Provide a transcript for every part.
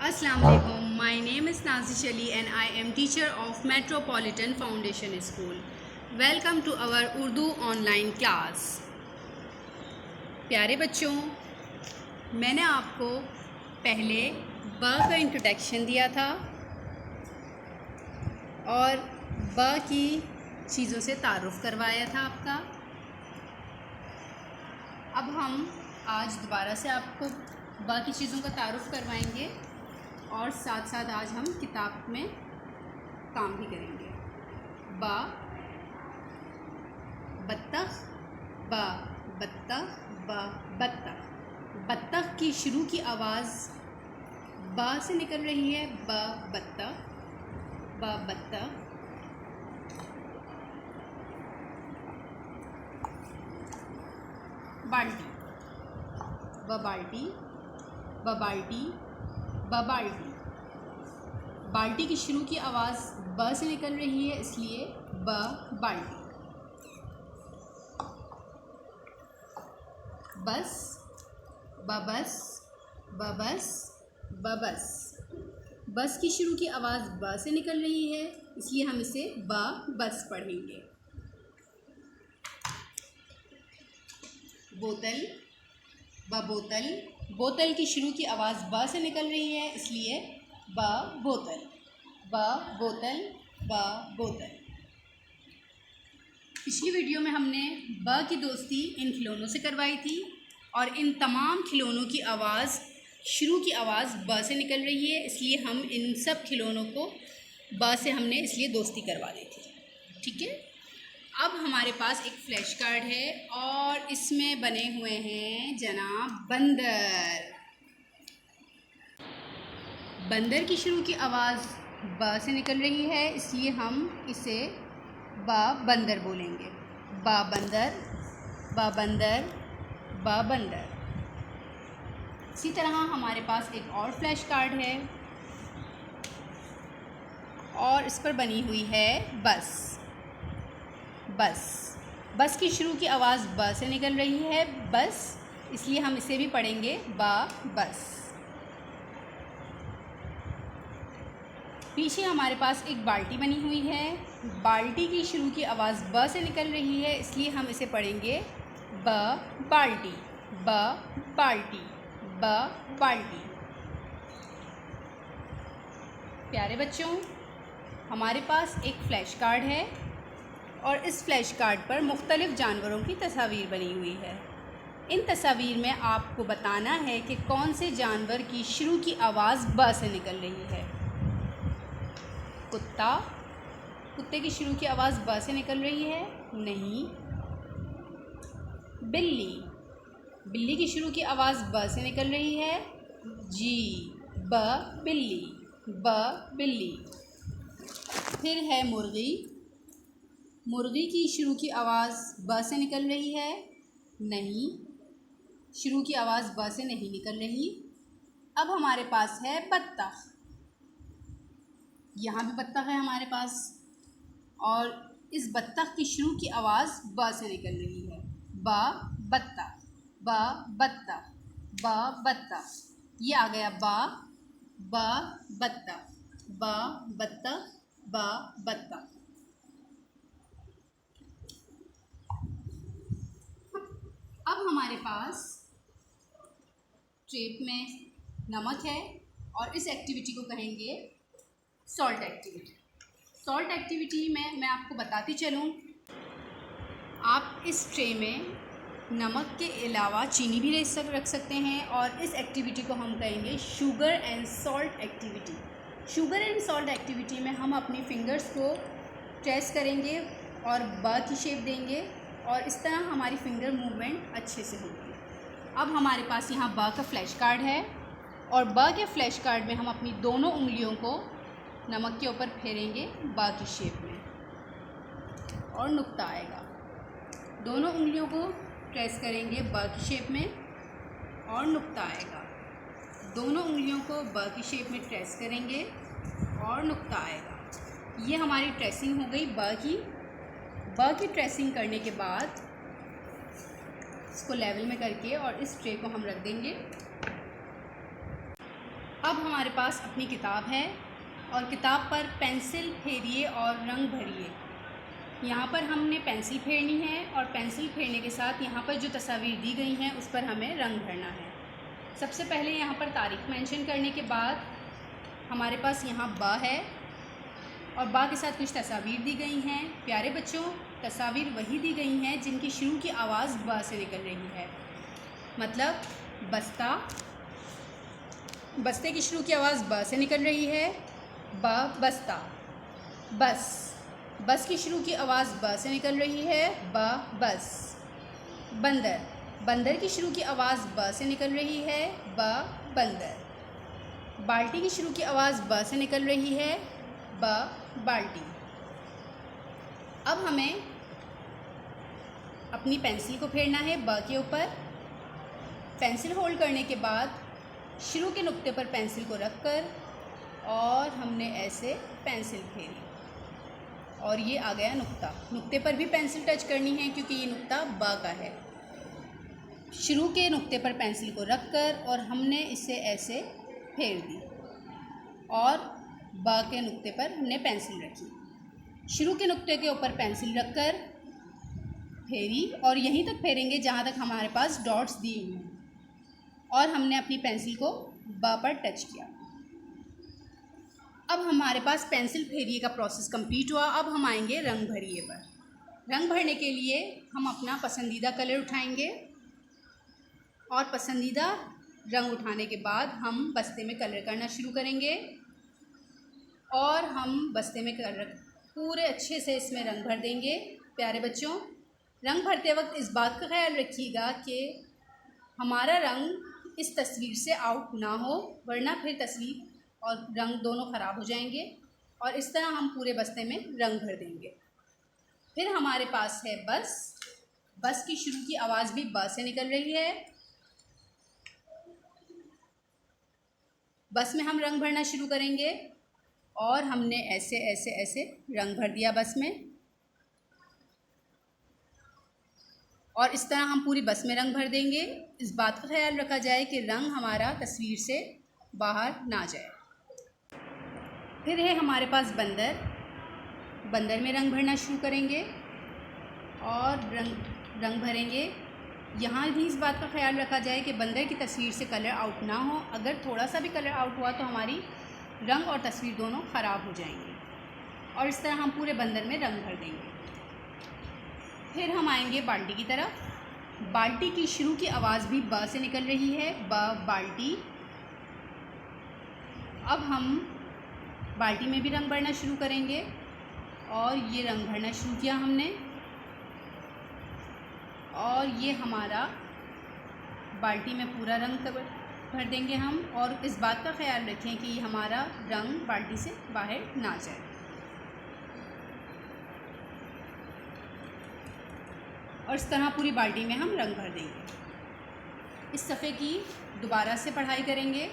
Assalamu alaikum. My name is Nazish Ali and I am teacher of Metropolitan Foundation School. Welcome to our Urdu online class. प्यारे बच्चों, मैंने आपको पहले ब का इंट्रोडक्शन दिया था और ब की चीज़ों से तारुफ़ करवाया था आपका। अब हम आज दोबारा से आपको ब की चीज़ों का तारुफ़ करवाएंगे और साथ साथ आज हम किताब में काम भी करेंगे। ब बत्तख, ब बत्तख, ब बत्तख। बत्तख की शुरू की आवाज़ ब से निकल रही है। ब बत्तख, ब बत्तख। बाल्टी, ब बाल्टी, ब बाल्टी, ब बाल्टी। बाल्टी की शुरू की आवाज़ ब से निकल रही है, इसलिए ब बाल्टी। बस, ब बस, ब बस, ब बस। बस की शुरू की आवाज़ ब से निकल रही है, इसलिए हम इसे ब बस पढ़ेंगे। बोतल, ब बोतल। बोतल की शुरू की आवाज़ ब से निकल रही है, इसलिए ब बोतल, ब बोतल, ब बोतल। पिछली वीडियो में हमने ब की दोस्ती इन खिलौनों से करवाई थी और इन तमाम खिलौनों की आवाज़ शुरू की आवाज़ ब से निकल रही है, इसलिए हम इन सब खिलौनों को ब से हमने इसलिए दोस्ती करवा दी थी। ठीक है। अब हमारे पास एक फ्लैश कार्ड है और इसमें बने हुए हैं जनाब बंदर। बंदर की शुरू की आवाज़ ब से निकल रही है, इसलिए हम इसे ब बंदर बोलेंगे। ब बंदर, ब बंदर, ब बंदर। इसी तरह हमारे पास एक और फ्लैश कार्ड है और इस पर बनी हुई है बस। बस, बस की शुरू की आवाज़ ब से निकल रही है, बस, इसलिए हम इसे भी पढ़ेंगे ब बस। पीछे हमारे पास एक बाल्टी बनी हुई है। बाल्टी की शुरू की आवाज़ ब से निकल रही है, इसलिए हम इसे पढ़ेंगे ब बाल्टी, ब बाल्टी, ब बाल्टी। प्यारे बच्चों, हमारे पास एक फ़्लैश कार्ड है और इस फ्लैश कार्ड पर मुख्तलिफ़ जानवरों की तस्वीर बनी हुई है। इन तस्वीर में आपको बताना है कि कौन से जानवर की शुरू की आवाज़ ब से निकल रही है। कुत्ता, कुत्ते की शुरू की आवाज़ ब से निकल रही है? नहीं। बिल्ली, बिल्ली की शुरू की आवाज़ ब से निकल रही है? जी, ब बिल्ली, ब बिल्ली। फिर है मुर्गी, मुर्गी की शुरू की आवाज़ ब से निकल रही है? नहीं, शुरू की आवाज़ ब से नहीं निकल रही। अब हमारे पास है बत्तख। यहाँ भी बत्तख है हमारे पास और इस बत्तख की शुरू की आवाज़ ब से निकल रही है। ब बत्तख, ब बत्तख, ब बत्तख। ये आ गया ब बत्तख, ब बत्तख, ब बत्तख। अब हमारे पास ट्रेप में नमक है और इस एक्टिविटी को कहेंगे सॉल्ट एक्टिविटी। सॉल्ट एक्टिविटी में मैं आपको बताती चलूँ, आप इस ट्रे में नमक के अलावा चीनी भी रख सकते हैं और इस एक्टिविटी को हम कहेंगे sugar and salt activity. Sugar and salt activity में हम अपनी फिंगर्स को ट्रेस करेंगे और ब की शेप देंगे और इस तरह हमारी फिंगर मूवमेंट अच्छे से होगी। अब हमारे पास यहाँ ब का फ्लैश कार्ड है और ब के फ्लैश कार्ड में हम अपनी दोनों उंगलियों को नमक के ऊपर फेरेंगे ब की शेप में और नुक्ता आएगा। दोनों उंगलियों को प्रेस करेंगे ब की शेप में और नुक्ता आएगा। दोनों उंगलियों को ब की शेप में ट्रेस करेंगे और नुक्ता आएगा। ये हमारी ट्रेसिंग हो गई ब की। ब की ट्रेसिंग करने के बाद इसको लेवल में करके और इस ट्रे को हम रख देंगे। अब हमारे पास अपनी किताब है और किताब पर पेंसिल फेरिए और रंग भरिए। यहाँ पर हमने पेंसिल फेरनी है और पेंसिल फेरने के साथ यहाँ पर जो तस्वीर दी गई हैं उस पर हमें रंग भरना है। सबसे पहले यहाँ पर तारीख मेंशन करने के बाद हमारे पास यहाँ बा है और बा के साथ कुछ तस्वीर दी गई हैं। प्यारे बच्चों, तस्वीर वही दी गई हैं जिनकी शुरू की आवाज़ बा से निकल रही है। मतलब बस्ता, बस्ते की शुरू की आवाज़ ब से निकल रही है। ब बस्ता। बस, बस की शुरू की आवाज़ ब से निकल रही है। ब बस। बंदर, बंदर की शुरू की आवाज़ ब से निकल रही है। ब बंदर। बाल्टी की शुरू की आवाज़ ब से निकल रही है। ब बाल्टी। अब हमें अपनी पेंसिल को फेरना है ब के ऊपर। पेंसिल होल्ड करने के बाद शुरू के नुक्ते पर पेंसिल को रखकर और हमने ऐसे पेंसिल फेरी और ये आ गया नुक्ता। नुक्ते पर भी पेंसिल टच करनी है क्योंकि ये नुक्ता ब का है। शुरू के नुक्ते पर पेंसिल को रखकर और हमने इसे ऐसे फेर दी और ब के नुक्ते पर हमने पेंसिल रखी। शुरू के नुक्ते के ऊपर पेंसिल रखकर फेरी और यहीं तक फेरेंगे जहाँ तक हमारे पास डॉट्स दिए हुए हैं और हमने अपनी पेंसिल को ब पर टच किया। अब हमारे पास पेंसिल फेरिए का प्रोसेस कंप्लीट हुआ। अब हम आएंगे रंग भरिए पर। रंग भरने के लिए हम अपना पसंदीदा कलर उठाएंगे और पसंदीदा रंग उठाने के बाद हम बस्ते में कलर करना शुरू करेंगे और हम बस्ते में कलर पूरे अच्छे से इसमें रंग भर देंगे। प्यारे बच्चों, रंग भरते वक्त इस बात का ख्याल रखिएगा कि हमारा रंग इस तस्वीर से आउट ना हो, वरना फिर तस्वीर और रंग दोनों ख़राब हो जाएंगे। और इस तरह हम पूरे बस्ते में रंग भर देंगे। फिर हमारे पास है बस। बस की शुरू की आवाज़ भी ब से निकल रही है। बस में हम रंग भरना शुरू करेंगे और हमने ऐसे ऐसे ऐसे रंग भर दिया बस में और इस तरह हम पूरी बस में रंग भर देंगे। इस बात का ख्याल रखा जाए कि रंग हमारा तस्वीर से बाहर ना जाए। फिर है हमारे पास बंदर। बंदर में रंग भरना शुरू करेंगे और रंग भरेंगे। यहाँ भी इस बात का ख्याल रखा जाए कि बंदर की तस्वीर से कलर आउट ना हो। अगर थोड़ा सा भी कलर आउट हुआ तो हमारी रंग और तस्वीर दोनों ख़राब हो जाएंगी। और इस तरह हम पूरे बंदर में रंग भर देंगे। फिर हम आएंगे बाल्टी की तरफ। बाल्टी की शुरू की आवाज़ भी ब से निकल रही है। ब बाल्टी। अब हम बाल्टी में भी रंग भरना शुरू करेंगे और ये रंग भरना शुरू किया हमने और ये हमारा बाल्टी में पूरा रंग भर देंगे हम। और इस बात का ख्याल रखें कि हमारा रंग बाल्टी से बाहर ना जाए। और इस तरह पूरी बाल्टी में हम रंग भर देंगे। इस सफ़े की दोबारा से पढ़ाई करेंगे।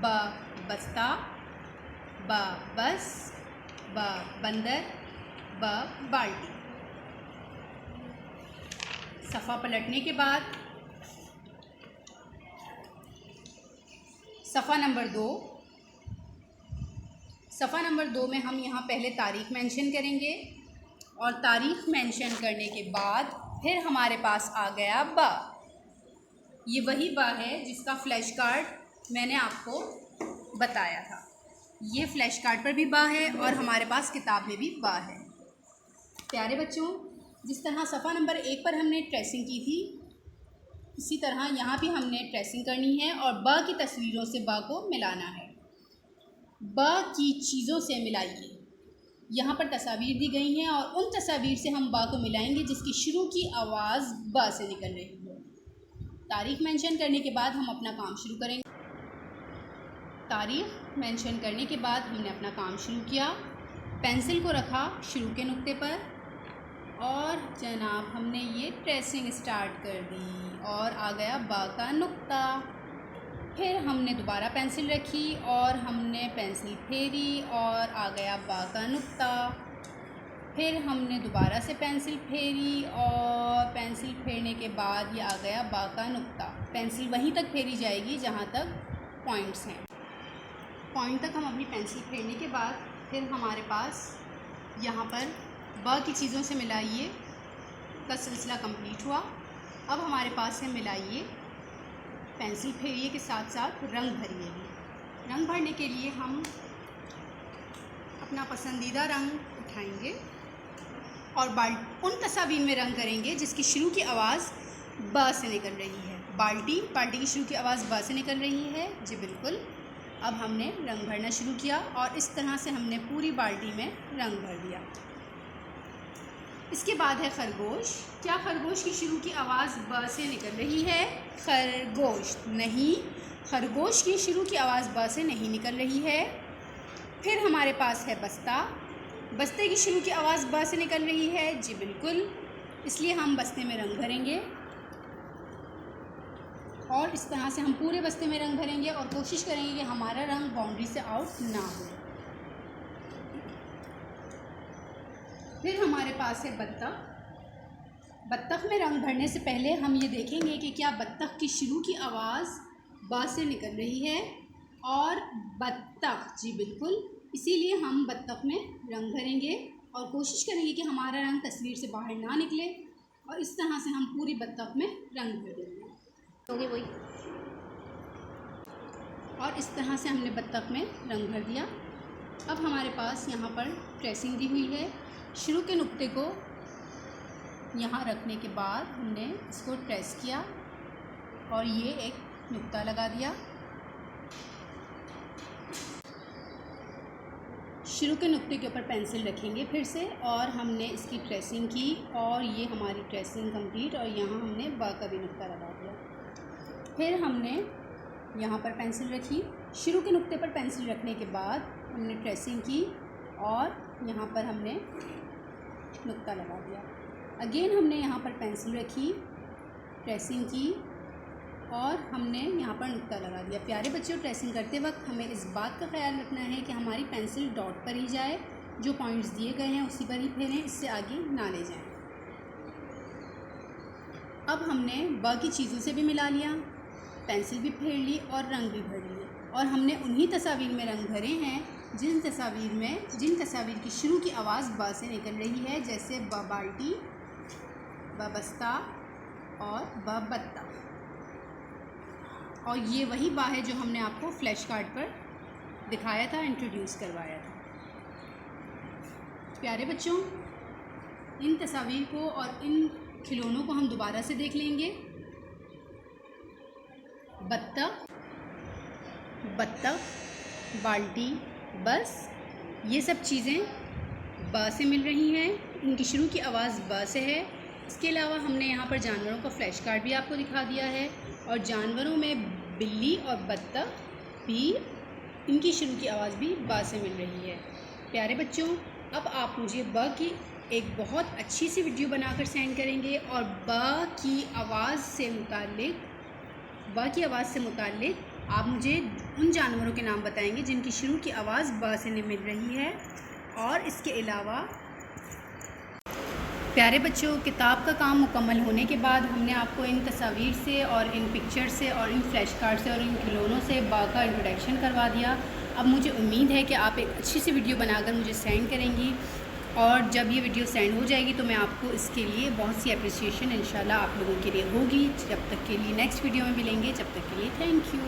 ब बस्ता। ब बस। ब बंदर। ब बाल्टी। सफ़ा पलटने के बाद सफ़ा नंबर 2। सफ़ा नंबर 2 में हम यहाँ पहले तारीख़ मेंशन करेंगे और तारीख़ मेंशन करने के बाद फिर हमारे पास आ गया ब। ये वही ब है जिसका फ्लैश कार्ड मैंने आपको बताया था। ये फ्लैश कार्ड पर भी ब है और हमारे पास किताब में भी ब है। प्यारे बच्चों, जिस तरह सफ़ा नंबर 1 पर हमने ट्रेसिंग की थी, इसी तरह यहाँ भी हमने ट्रेसिंग करनी है और ब की तस्वीरों से ब को मिलाना है। ब की चीज़ों से मिलाइए। यहाँ पर तस्वीर दी गई हैं और उन तस्वीर से हम ब को मिलाएंगे जिसकी शुरू की आवाज़ ब से निकल रही है। तारीख़ मेंशन करने के बाद हम अपना काम शुरू करेंगे। तारीख़ मेंशन करने के बाद हमने अपना काम शुरू किया। पेंसिल को रखा शुरू के नुक्ते पर और जनाब हमने ये ट्रेसिंग स्टार्ट कर दी और आ गया ब का नुक्ता। फिर हमने दोबारा पेंसिल रखी और हमने पेंसिल फेरी और आ गया ब का नुक्ता। फिर हमने दोबारा से पेंसिल फेरी और पेंसिल फेरने के बाद ये आ गया ब का नुक्ता। पेंसिल वहीं तक फेरी जाएगी जहाँ तक पॉइंट्स हैं। पॉइंट तक हम अपनी पेंसिल फेरने के बाद फिर हमारे पास यहाँ पर ब की चीज़ों से मिलाइए का सिलसिला कंप्लीट हुआ। अब हमारे पास है मिलाइए, पेंसिल फेरिए के साथ साथ रंग भरिए भी। रंग भरने के लिए हम अपना पसंदीदा रंग उठाएंगे और उन तस्वीर में रंग करेंगे जिसकी शुरू की आवाज़ ब से निकल रही है। बाल्टी की शुरू की आवाज़ ब से निकल रही है। जी बिल्कुल। अब हमने रंग भरना शुरू किया और इस तरह से हमने पूरी बाल्टी में रंग भर दिया। इसके बाद है खरगोश। क्या खरगोश की शुरू की आवाज़ ब से निकल रही है? खरगोश नहीं, खरगोश की शुरू की आवाज़ ब से नहीं निकल रही है। फिर हमारे पास है बस्ता। बस्ते की शुरू की आवाज़ ब से निकल रही है। जी बिल्कुल, इसलिए हम बस्ते में रंग भरेंगे और इस तरह से हम पूरे बस्ते में रंग भरेंगे और कोशिश करेंगे कि हमारा रंग बाउंड्री से आउट ना हो। फिर हमारे पास है बत्तख। बत्तख में रंग भरने से पहले हम ये देखेंगे कि क्या बत्तख की शुरू की आवाज़ ब से निकल रही है और बत्तख, जी बिल्कुल, इसीलिए हम बत्तख में रंग भरेंगे और कोशिश करेंगे कि हमारा रंग तस्वीर से बाहर ना निकले और इस तरह से हम पूरी बत्तख में रंग भर देंगे। वही और इस तरह से हमने बत्तख में रंग भर दिया। अब हमारे पास यहाँ पर ट्रेसिंग दी हुई है। शुरू के नुक्ते को यहाँ रखने के बाद हमने इसको ट्रेस किया और ये एक नुक्ता लगा दिया। शुरू के नुक्ते के ऊपर पेंसिल रखेंगे फिर से और हमने इसकी ट्रेसिंग की और ये हमारी ट्रेसिंग कंप्लीट और यहाँ हमने ब का भी नुक्ता लगा दिया। फिर हमने यहाँ पर पेंसिल रखी। शुरू के नुक्ते पर पेंसिल रखने के बाद हमने ट्रेसिंग की और यहाँ पर हमने नुक्ता लगा दिया। अगेन हमने यहाँ पर पेंसिल रखी, ट्रेसिंग की और हमने यहाँ पर नुक्ता लगा दिया। प्यारे बच्चों, ट्रेसिंग करते वक्त हमें इस बात का ख्याल रखना है कि हमारी पेंसिल डॉट पर ही जाए, जो पॉइंट्स दिए गए हैं उसी पर ही फेरें, इससे आगे ना ले जाएं। अब हमने ब की चीज़ों से भी मिला लिया, पेंसिल भी फेर ली और रंग भी भर लिए और हमने उन्हीं तस्वीर में रंग भरे हैं जिन तस्वीर की शुरू की आवाज़ ब से निकल रही है, जैसे ब बाल्टी, ब बस्ता और ब बत्ता। और ये वही बा है जो हमने आपको फ्लैश कार्ड पर दिखाया था, इंट्रोड्यूस करवाया था। प्यारे बच्चों, इन तस्वीर को और इन खिलौनों को हम दोबारा से देख लेंगे। बत्तख, बाल्टी, बस, ये सब चीज़ें ब से मिल रही हैं, इनकी शुरू की आवाज़ ब से है। इसके अलावा हमने यहाँ पर जानवरों का फ्लैश कार्ड भी आपको दिखा दिया है और जानवरों में बिल्ली और बत्तख भी, इनकी शुरू की आवाज़ भी ब से मिल रही है। प्यारे बच्चों, अब आप मुझे ब की एक बहुत अच्छी सी वीडियो बनाकर सेंड करेंगे और ब की आवाज़ से मुताल्लिक आप मुझे उन जानवरों के नाम बताएंगे जिनकी शुरू की आवाज़ ब से मिल रही है। और इसके अलावा प्यारे बच्चों, किताब का काम मुकम्मल होने के बाद हमने आपको इन तस्वीर से और इन पिक्चर से और इन फ्लैश कार्ड से और इन खिलौनों से ब का इंट्रोडक्शन करवा दिया। अब मुझे उम्मीद है कि आप एक अच्छी सी वीडियो बनाकर मुझे सेंड करेंगी और जब ये वीडियो सेंड हो जाएगी तो मैं आपको इसके लिए बहुत सी अप्रिसिएशन इंशाल्लाह आप लोगों के लिए होगी। जब तक के लिए नेक्स्ट वीडियो में मिलेंगे, जब तक के लिए थैंक यू।